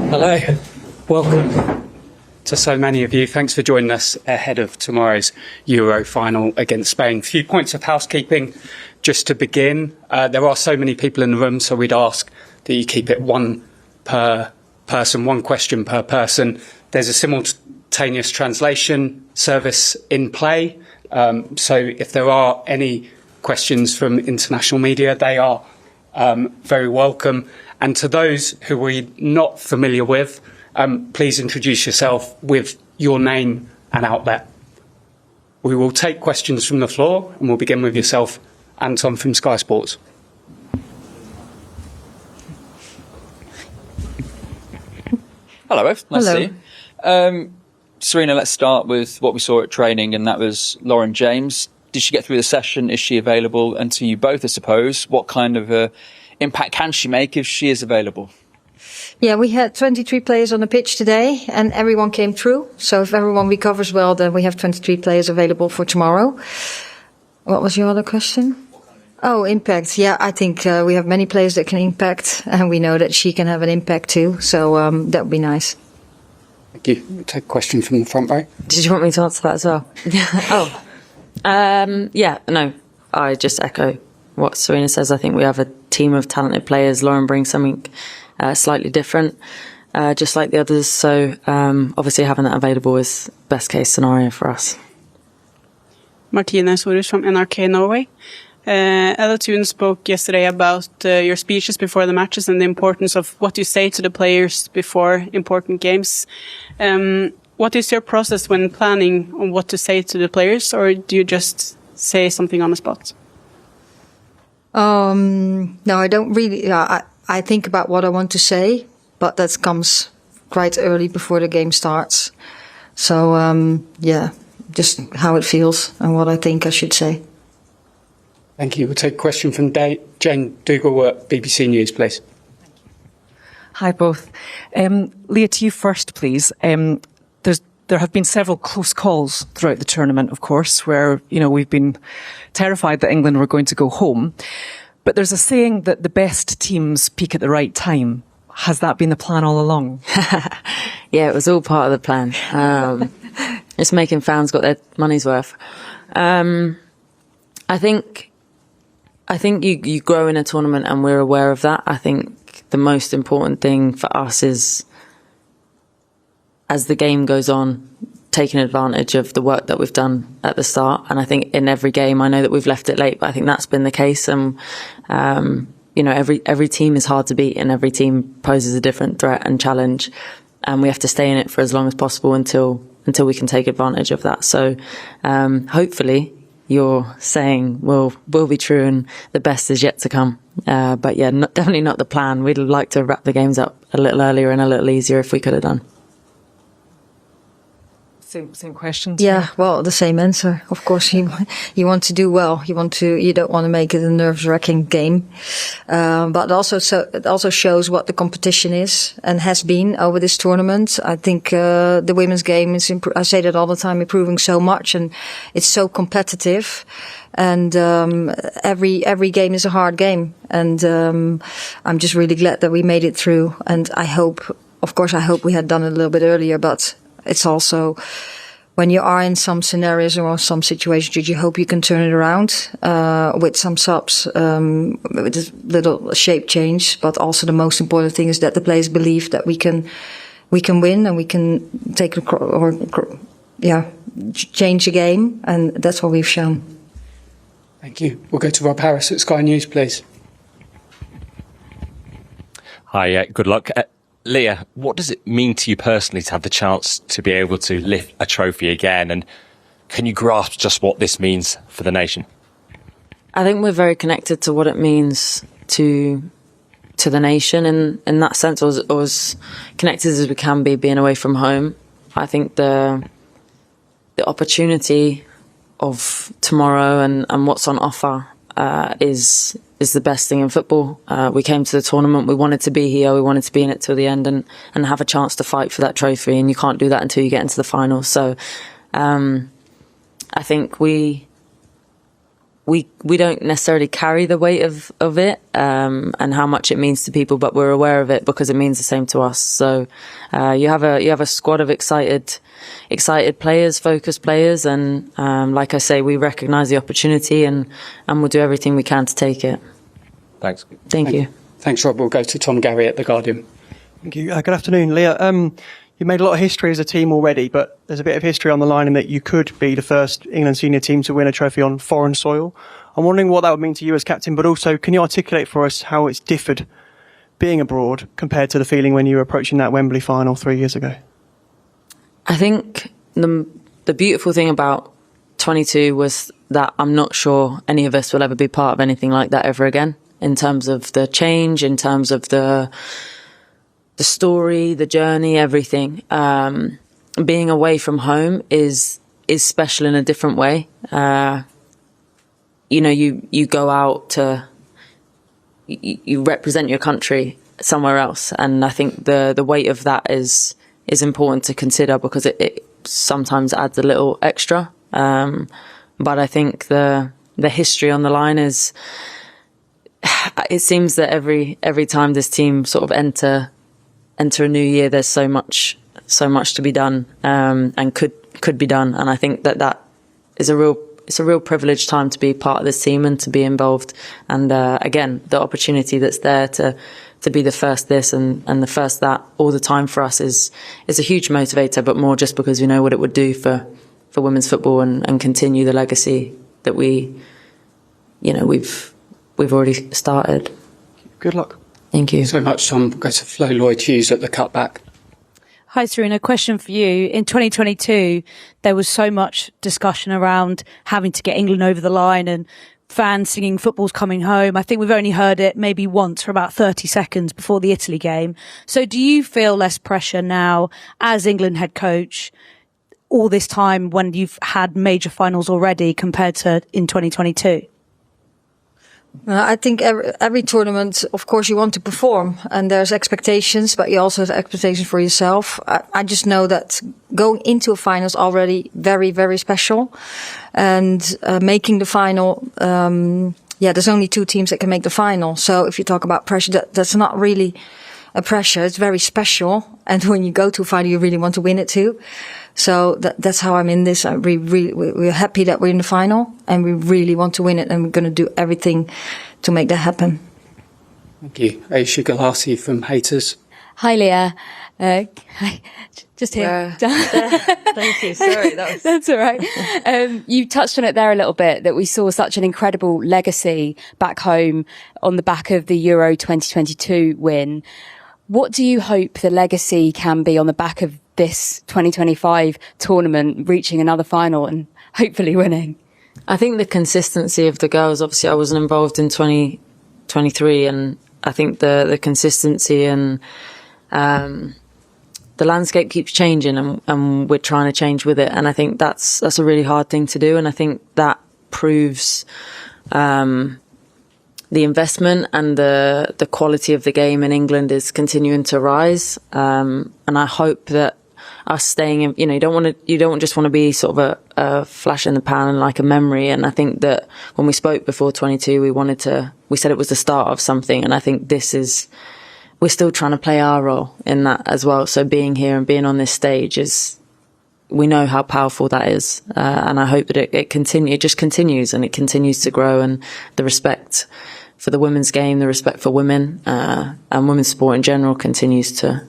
Hello, welcome to so many of you. Thanks for joining us ahead of tomorrow's Euro final against Spain. A few points of housekeeping just to begin. There are so many people in the room, so we'd ask that you keep it one per person, one question per person. There's a simultaneous translation service in play, so if there are any questions from international media, they are very welcome. And to those who we're not familiar with, please introduce yourself with your name and outlet. We will take questions from the floor, and we'll begin with yourself, Anton from Sky Sports. Hello, both. Nice to see you. Sarina, let's start with what we saw at training, and that was Lauren James. Did she get through the session? Is she available? And to you both, I suppose, what kind of impact can she make if she is available? Yeah, we had 23 players on the pitch today, and everyone came through. So if everyone recovers well, then we have 23 players available for tomorrow. What was your other question? Oh, impact. Yeah, I think we have many players that can impact, and we know that she can have an impact too. So that would be nice. Thank you. We'll take a question from the front row. Did you want me to answer that as well? Yeah, no, I just echo what Sarina says. I think we have a team of talented players. Lauren brings something slightly different, just like the others. So obviously having that available is best case scenario for us. Martina Sorus from NRK Norway. Ella Thun spoke yesterday about your speeches before the matches and the importance of what you say to the players before important games. What is your process when planning on what to say to the players, or do you just say something on the spot? No, I don't really. I think about what I want to say, but that comes quite early before the game starts. So, yeah, just how it feels and what I think I should say. Thank you. We'll take a question from Jane Dougal at BBC News, please. Hi, both. Leah, to you first, please. There have been several close calls throughout the tournament, of course, where, we've been terrified that England were going to go home. But there's a saying that the best teams peak at the right time. Has that been the plan all along? Yeah, it was all part of the plan. It's making fans got their money's worth. I think you grow in a tournament, and we're aware of that. I think the most important thing for us is, as the game goes on, taking advantage of the work that we've done at the start. And I think in every game, I know that we've left it late, but I think that's been the case. And, every team is hard to beat, and every team poses a different threat and challenge. And we have to stay in it for as long as possible until we can take advantage of that. So, hopefully your saying will be true, and the best is yet to come. But yeah, definitely not the plan. We'd like to wrap the games up a little earlier and a little easier if we could have done. Same question. Yeah, well, the same answer. Of course, you want to do well. You don't want to make it a nerve-wracking game. But it also shows what the competition is and has been over this tournament. I think the women's game is, I say that all the time, improving so much, and it's so competitive. And every game is a hard game. And I'm just really glad that we made it through. And I hope we had done it a little bit earlier, but it's also, when you are in some scenarios or some situations, you hope you can turn it around with some subs, with a little shape change. But also the most important thing is that the players believe that we can win, and we can change the game, and that's what we've shown. Thank you. We'll go to Rob Harris at Sky News, please. Hi, good luck. Leah, what does it mean to you personally to have the chance to be able to lift a trophy again? And can you grasp just what this means for the nation? I think we're very connected to what it means to the nation. And in that sense, or as connected as we can be being away from home. I think the opportunity of tomorrow and what's on offer is the best thing in football. We came to the tournament, we wanted to be here, we wanted to be in it till the end and have a chance to fight for that trophy, and you can't do that until you get into the final. So I think we we don't necessarily carry the weight of it, and how much it means to people, but we're aware of it because it means the same to us. So, you have a squad of excited players, focused players, and, like I say, we recognise the opportunity and we'll do everything we can to take it. Thanks. Thank you. Thanks, Rob. We'll go to Tom Gary at The Guardian. Thank you. Good afternoon, Leah. You made a lot of history as a team already, but there's a bit of history on the line in that you could be the first England senior team to win a trophy on foreign soil. I'm wondering what that would mean to you as captain, but also can you articulate for us how it's differed being abroad compared to the feeling when you were approaching that Wembley final 3 years ago? I think the beautiful thing about 22 was that I'm not sure any of us will ever be part of anything like that ever again, in terms of the change, in terms of the story, the journey, everything. Being away from home is special in a different way. You go out to, you represent your country somewhere else. And I think the weight of that is important to consider because it sometimes adds a little extra. But I think the history on the line is, it seems that every time this team sort of enter a new year, there's so much to be done, and could be done. And I think that is a real privileged time to be part of this team and to be involved. And, again, the opportunity that's there to be the first this and the first that all the time for us is a huge motivator, but more just because we know what it would do for women's football and continue the legacy that we've already started. Good luck. Thank you so much, Tom. We'll go to Flo Lloyd-Hughes at the cutback. Hi, Sarina. Question for you. In 2022, there was so much discussion around having to get England over the line and fans singing "Football's coming home." I think we've only heard it maybe once for about 30 seconds before the Italy game. So do you feel less pressure now as England head coach all this time when you've had major finals already compared to in 2022? I think every tournament, of course, you want to perform, and there's expectations, but you also have expectations for yourself. I just know that going into a final is already very, very special, and making the final, there's only 2 teams that can make the final. So if you talk about pressure, that's not really a pressure. It's very special, and when you go to a final, you really want to win it too. So that's how I'm in this. We're happy that we're in the final and we really want to win it, and we're going to do everything to make that happen. Thank you. Aisha Galasi from Haters. Hi, Leah. Just here. Thank you. Sorry, that's all right. You touched on it there a little bit, that we saw such an incredible legacy back home on the back of the Euro 2022 win. What do you hope the legacy can be on the back of this 2025 tournament, reaching another final and hopefully winning? I think the consistency of the girls, obviously I wasn't involved in 2023, and I think the consistency and the landscape keeps changing, and we're trying to change with it. And I think that's a really hard thing to do. And I think that proves the investment and the quality of the game in England is continuing to rise. And I hope that us staying in, you don't just want to be sort of a flash in the pan and like a memory. And I think that when we spoke before 22, we said it was the start of something. And I think we're still trying to play our role in that as well. So being here and being on this stage we know how powerful that is. And I hope that it just continues, and it continues to grow, and the respect for the women's game, the respect for women, and women's sport in general continues to,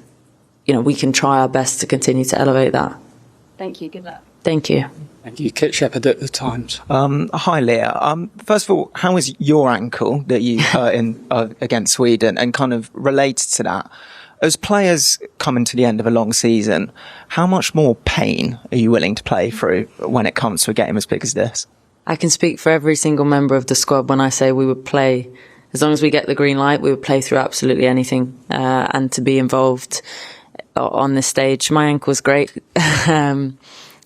we can try our best to continue to elevate that. Thank you. Good luck. Thank you. Thank you. Kit Shepherd at The Times. Hi, Leah. First of all, how is your ankle that you hurt in against Sweden, and kind of related to that? As players coming to the end of a long season, how much more pain are you willing to play through when it comes to a game as big as this? I can speak for every single member of the squad when I say we would play, as long as we get the green light, we would play through absolutely anything, and to be involved on this stage. My ankle's great. My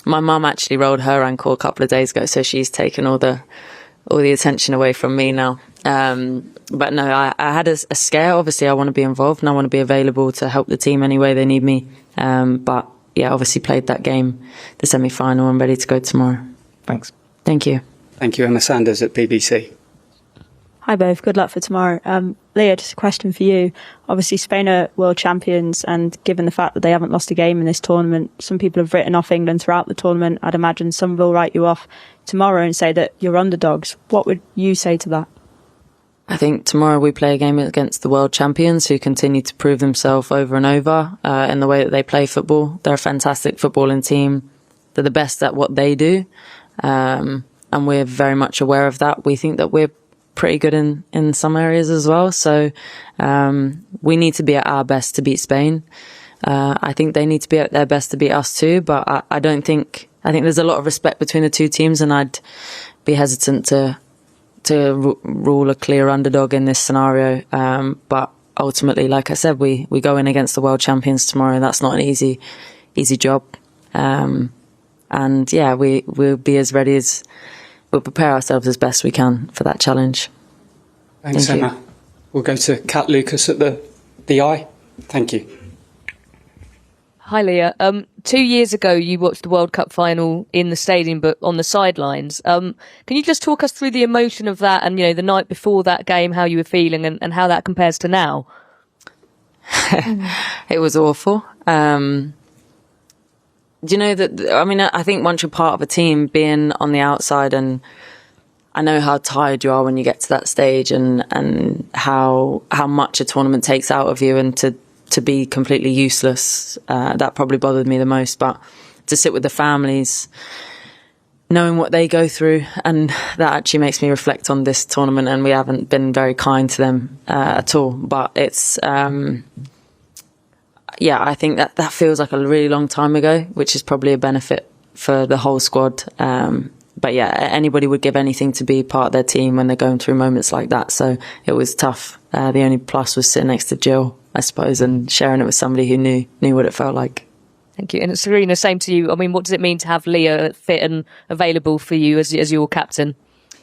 mum actually rolled her ankle a couple of days ago, so she's taken all the attention away from me now. But no, I had a scare. Obviously, I want to be involved and I want to be available to help the team any way they need me. But yeah, obviously played that game, the semi-final. I'm ready to go tomorrow. Thanks. Thank you. Thank you, Emma Sanders at BBC. Hi both, good luck for tomorrow. Leah, just a question for you. Obviously Spain are world champions, and given the fact that they haven't lost a game in this tournament, some people have written off England throughout the tournament. I'd imagine some will write you off tomorrow and say that you're underdogs. What would you say to that? I think tomorrow we play a game against the world champions who continue to prove themselves over and over in the way that they play football. They're a fantastic footballing team. They're the best at what they do. And we're very much aware of that. We think that we're pretty good in some areas as well. So we need to be at our best to beat Spain. I think they need to be at their best to beat us too. But I think there's a lot of respect between the two teams, and I'd be hesitant to rule a clear underdog in this scenario. But ultimately, like I said, we go in against the world champions tomorrow. That's not an easy job. And yeah, we'll be as ready as we'll prepare ourselves as best we can for that challenge. Thanks, Emma. We'll go to Kat Lucas at the Eye. Thank you. Hi, Leah. 2 years ago, you watched the World Cup final in the stadium, but on the sidelines. Can you just talk us through the emotion of that and, the night before that game, how you were feeling and how that compares to now? It was awful. I think once you're part of a team, being on the outside, and I know how tired you are when you get to that stage, and how much a tournament takes out of you, and to be completely useless, that probably bothered me the most. But to sit with the families, knowing what they go through, and that actually makes me reflect on this tournament, and we haven't been very kind to them at all. But it's I think that feels like a really long time ago, which is probably a benefit for the whole squad. But yeah, anybody would give anything to be part of their team when they're going through moments like that. So it was tough. The only plus was sitting next to Jill, I suppose, and sharing it with somebody who knew what it felt like. Thank you. And Sarina, same to you. I mean, what does it mean to have Leah fit and available for you as your captain?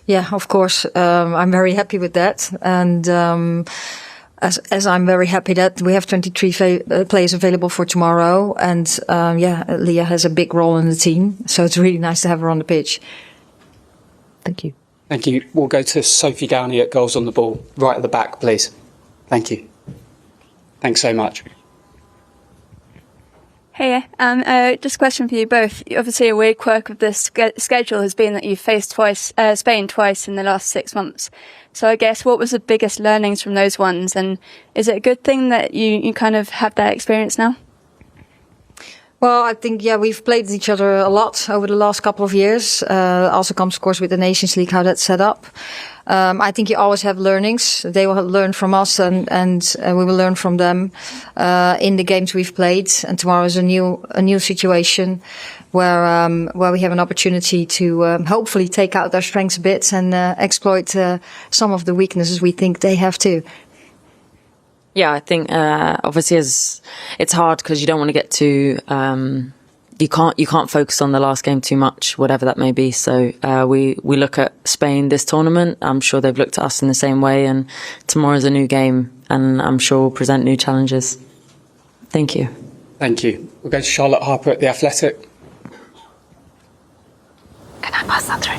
Yeah, of course. I'm very happy with that. And as I'm very happy that we have 23 players available for tomorrow. And Leah has a big role in the team. So it's really nice to have her on the pitch. Thank you. Thank you. We'll go to Sophie Downey at Goals on the Ball, right at the back, please. Thank you. Thanks so much. Hey, just a question for you both. Obviously, a weird quirk of this schedule has been that you've faced Spain twice in the last 6 months. So I guess what was the biggest learnings from those ones? And is it a good thing that you kind of have that experience now? Well, I think, we've played each other a lot over the last couple of years. Also comes, of course, with the Nations League, how that's set up. I think you always have learnings. They will learn from us and we will learn from them, in the games we've played. And tomorrow is a new situation where we have an opportunity to, hopefully take out their strengths a bit and, exploit, some of the weaknesses we think they have too. Yeah, I think obviously it's hard because you don't want to get too you can't focus on the last game too much, whatever that may be. So we look at Spain this tournament. I'm sure they've looked at us in the same way, and tomorrow's a new game, and I'm sure we'll present new challenges. Thank you. Thank you. We'll go to Charlotte Harper at The Athletic. Can I pass that through?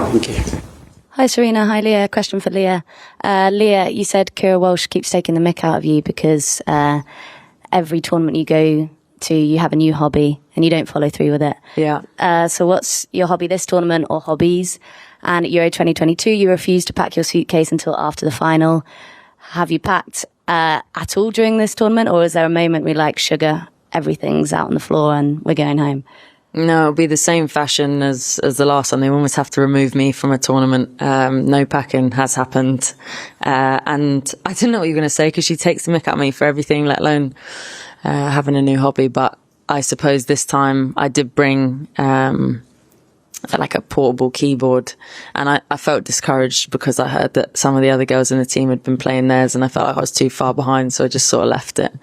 Thank you. Hi, Sarina. Hi, Leah. Question for Leah. Leah, you said Kira Walsh keeps taking the mick out of you because every tournament you go to, you have a new hobby and you don't follow through with it. Yeah. So what's your hobby this tournament or hobbies? And at Euro 2022, you refused to pack your suitcase until after the final. Have you packed at all during this tournament, or is there a moment where you're like, sugar, everything's out on the floor and we're going home? No, it'll be the same fashion as the last one. They almost have to remove me from a tournament. No packing has happened. And I didn't know what you were going to say because she takes the mick at me for everything, let alone having a new hobby. But I suppose this time I did bring like a portable keyboard, and I felt discouraged because I heard that some of the other girls in the team had been playing theirs, and I felt like I was too far behind, so I just sort of left it.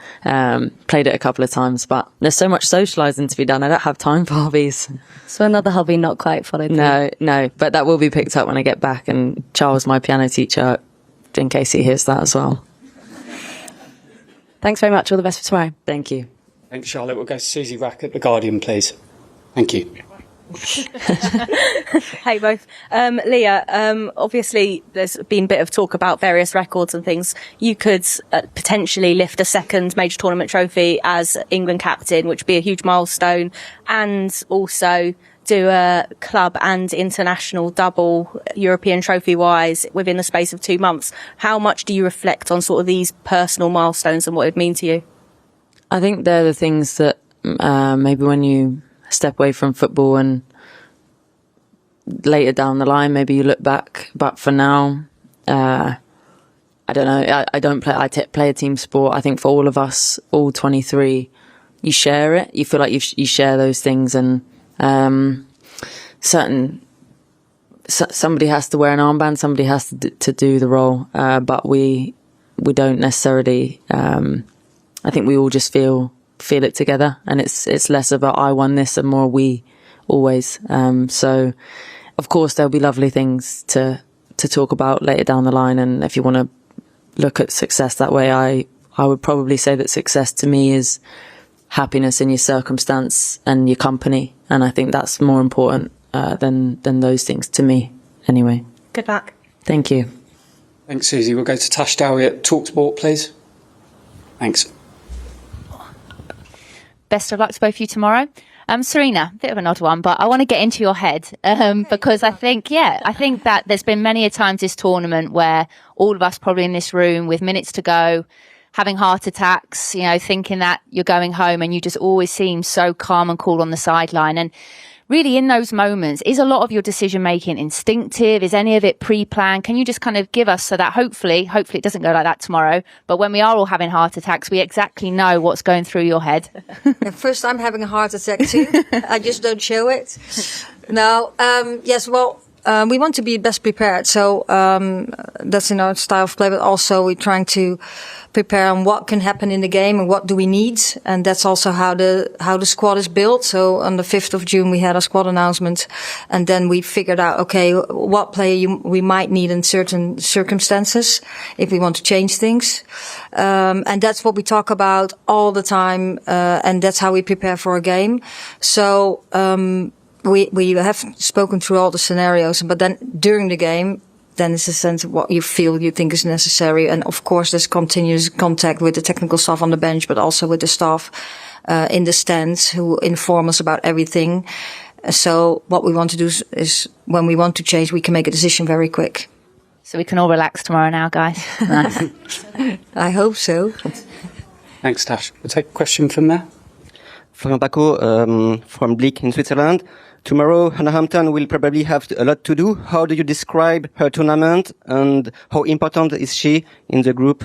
Played it a couple of times, but there's so much socialising to be done. I don't have time for hobbies. So another hobby not quite followed through. No, but that will be picked up when I get back, and Charles, my piano teacher, in case he hears that as well. Thanks very much. All the best for tomorrow. Thank you. Thanks, Charlotte. We'll go to Susie Rack at The Guardian, please. Thank you. Hey both. Leah, obviously there's been a bit of talk about various records and things. You could potentially lift a second major tournament trophy as England captain, which would be a huge milestone, and also do a club and international double European trophy wise within the space of 2 months. How much do you reflect on sort of these personal milestones and what it would mean to you? I think they're the things that maybe when you step away from football and later down the line, maybe you look back. But for now, I don't know. I don't play. Play a team sport. I think for all of us, all 23, you share it. You feel like you share those things, and somebody has to wear an armband. Somebody has to do the role. But we don't necessarily. I think we all just feel it together, and it's less about I won this and more we always. So of course there'll be lovely things to talk about later down the line, and if you want to look at success that way, I would probably say that success to me is happiness in your circumstance and your company, and I think that's more important than those things to me anyway. Good luck. Thank you. Thanks, Susie. We'll go to Tash Dowie at TalkSport, please. Thanks. Best of luck to both of you tomorrow. Sarina, bit of an odd one, but I want to get into your head because I think that there's been many a times this tournament where all of us probably in this room with minutes to go, having heart attacks, thinking that you're going home, and you just always seem so calm and cool on the sideline. And really in those moments, is a lot of your decision making instinctive? Is any of it pre-planned? Can you just kind of give us so that hopefully it doesn't go like that tomorrow, but when we are all having heart attacks, we exactly know what's going through your head? First, I'm having a heart attack too. I just don't show it. No, yes, well, we want to be best prepared. So, that's in our style of play, but also we're trying to prepare on what can happen in the game and what do we need. And that's also how the squad is built. So on the 5th of June, we had a squad announcement, and then we figured out, okay, what player we might need in certain circumstances if we want to change things. And that's what we talk about all the time. And that's how we prepare for a game. So, we have spoken through all the scenarios, but then during the game, then it's a sense of what you think is necessary. And of course, there's continuous contact with the technical staff on the bench, but also with the staff, in the stands who inform us about everything. So what we want to do is when we want to change, we can make a decision very quick. So we can all relax tomorrow now, guys. Nice. I hope so. Thanks, Tash. We'll take a question from there. Florian Paco, from Bleak in Switzerland. Tomorrow, Hannah Hampton will probably have a lot to do. How do you describe her tournament, and how important is she in the group?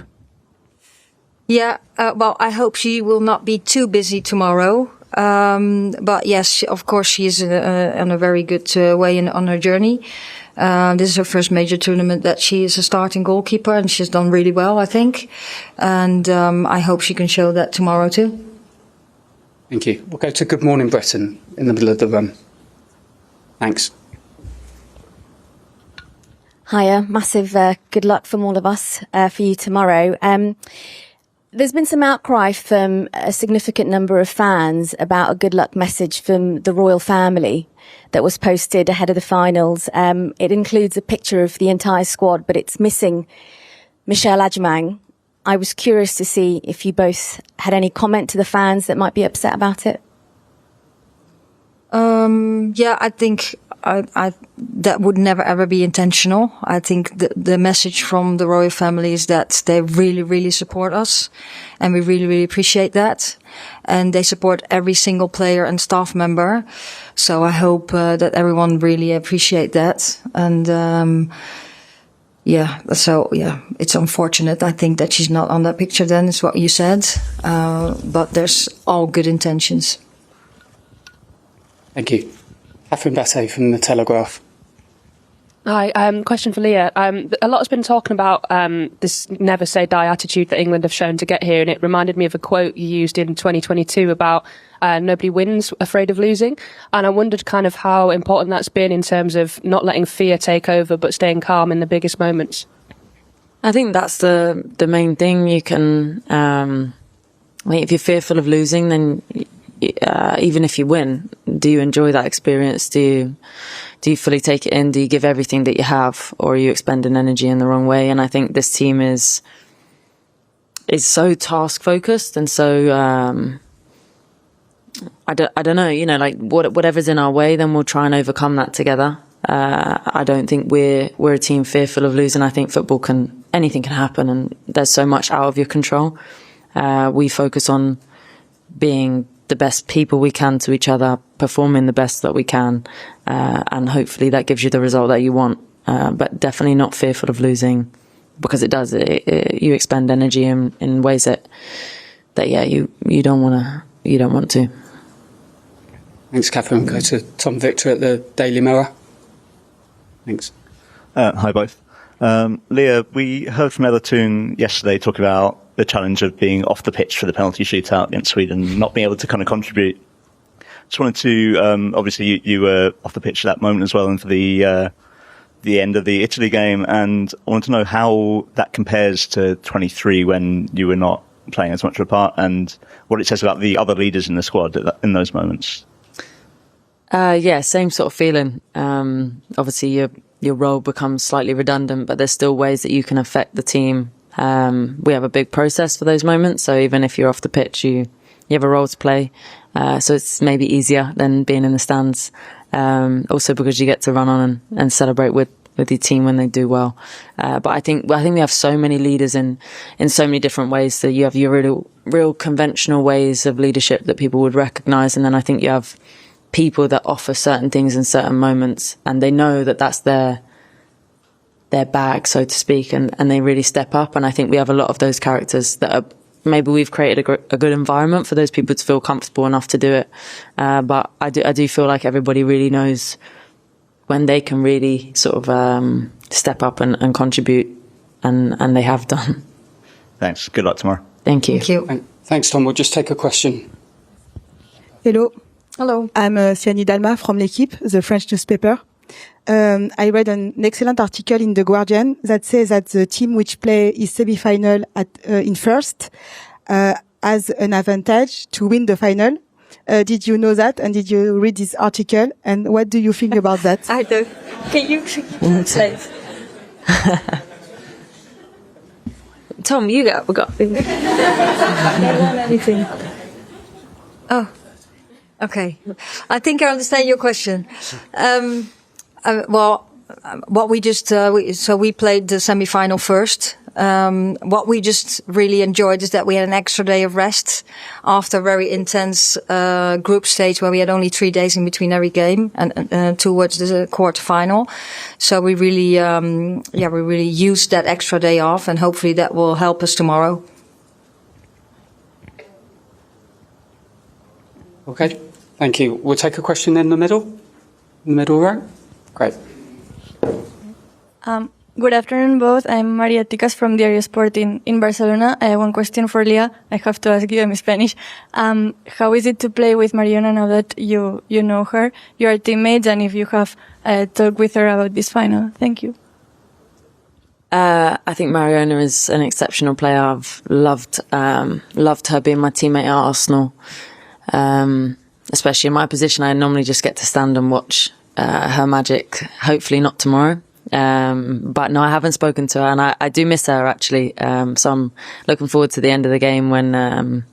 Yeah, well, I hope she will not be too busy tomorrow. But yes, of course, she is on a very good way on her journey. This is her first major tournament that she is a starting goalkeeper, and she's done really well, I think. And I hope she can show that tomorrow too. Thank you. We'll go to Good Morning Britain in the middle of the run. Thanks. Hiya, massive good luck from all of us for you tomorrow. There's been some outcry from a significant number of fans about a good luck message from the royal family that was posted ahead of the finals. It includes a picture of the entire squad, but it's missing Michelle Adjemang. I was curious to see if you both had any comment to the fans that might be upset about it. Yeah, I think that would never ever be intentional. I think the message from the royal family is that they really, really support us, and we really, really appreciate that. And they support every single player and staff member. So I hope that everyone really appreciate that. And it's unfortunate. I think that she's not on that picture then, is what you said. But there's all good intentions. Thank you. Catherine Bassey from The Telegraph. Hi, question for Leah. A lot has been talking about this never say die attitude that England have shown to get here, and it reminded me of a quote you used in 2022 about nobody wins, afraid of losing. And I wondered kind of how important that's been in terms of not letting fear take over, but staying calm in the biggest moments. I think that's the main thing. You can, if you're fearful of losing, then even if you win, do you enjoy that experience? Do you fully take it in? Do you give everything that you have, or are you expending energy in the wrong way? And I think this team is so task focused, and so I don't know, you know, like whatever's in our way, then we'll try and overcome that together. I don't think we're a team fearful of losing. I think football anything can happen, and there's so much out of your control. We focus on being the best people we can to each other, performing the best that we can, and hopefully that gives you the result that you want. But definitely not fearful of losing, because it does. You expend energy in ways that you don't want to. Thanks, Catherine. Go to Tom Victor at the Daily Mirror. Thanks. Hi, both. Leah, we heard from Everton yesterday talk about the challenge of being off the pitch for the penalty shootout against Sweden, not being able to kind of contribute. Just wanted to, obviously you were off the pitch at that moment as well, and for the end of the Italy game, and I wanted to know how that compares to 23 when you were not playing as much of a part, and what it says about the other leaders in the squad in those moments. Yeah, same sort of feeling. Obviously your role becomes slightly redundant, but there's still ways that you can affect the team. We have a big process for those moments, so even if you're off the pitch, you have a role to play. So it's maybe easier than being in the stands. Also because you get to run on and celebrate with your team when they do well. But I think we have so many leaders in so many different ways. So you have your real conventional ways of leadership that people would recognise, and then I think you have people that offer certain things in certain moments, and they know that that's their bag, so to speak, and they really step up. And I think we have a lot of those characters that are, maybe we've created a good environment for those people to feel comfortable enough to do it. But I do feel like everybody really knows when they can really sort of step up and contribute, and they have done. Thanks. Good luck tomorrow. Thank you. Thank you. Thanks, Tom. We'll just take a question. Hello. Hello. I'm Siani Dalma from L'Équipe, the French newspaper. I read an excellent article in The Guardian that says that the team which play is semi-final in first has an advantage to win the final. Did you know that? And did you read this article? And what do you think about that? I do. Can you say it? Tom, we got. They want anything. Oh. Okay, I think I understand your question. What we just we played the semi-final first. What we just really enjoyed is that we had an extra day of rest after a very intense group stage where we had only 3 days in between every game and towards the quarterfinal. So we really used that extra day off, and hopefully that will help us tomorrow. Okay, thank you. We'll take a question in the middle row. Great. Good afternoon, both. I'm Maria Ticas from Diario Sport in Barcelona. I have one question for Leah. I have to ask you in Spanish. How is it to play with Mariona now that you know her? You are teammates, and if you have talked with her about this final. Thank you. I think Mariona is an exceptional player. I've loved her being my teammate at Arsenal. Especially in my position, I normally just get to stand and watch her magic. Hopefully not tomorrow. But no, I haven't spoken to her, and I do miss her actually. So I'm looking forward to the end of the game when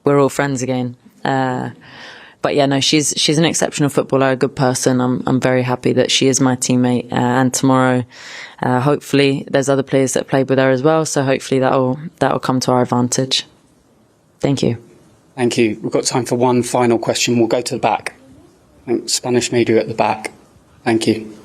we're all friends again. But yeah, no, she's an exceptional footballer, a good person. I'm very happy that she is my teammate. And tomorrow, hopefully, there's other players that played with her as well. So hopefully that'll come to our advantage. Thank you. Thank you. We've got time for one final question. We'll go to the back. I think Spanish media at the back. Thank you.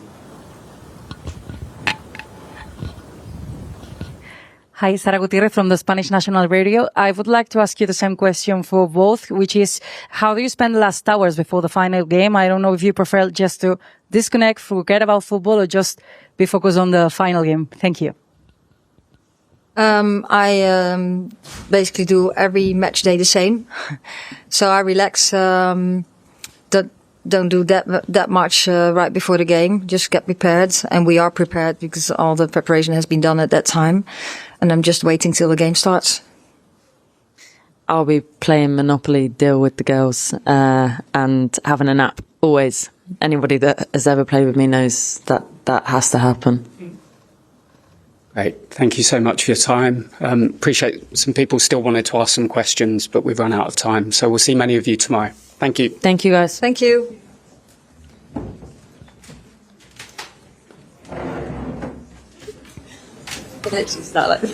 Hi, Sara Gutierrez from the Spanish National Radio. I would like to ask you the same question for both, which is, how do you spend the last hours before the final game? I don't know if you prefer just to disconnect, forget about football, or just be focused on the final game. Thank you. I basically do every match day the same. So I relax, don't do that much right before the game. Just get prepared, and we are prepared because all the preparation has been done at that time. And I'm just waiting till the game starts. I'll be playing Monopoly Deal with the girls and having a nap, always. Anybody that has ever played with me knows that that has to happen. Great. Thank you so much for your time. Appreciate some people still wanted to ask some questions, but we've run out of time. So we'll see many of you tomorrow. Thank you. Thank you, guys. Thank you. Let's just start like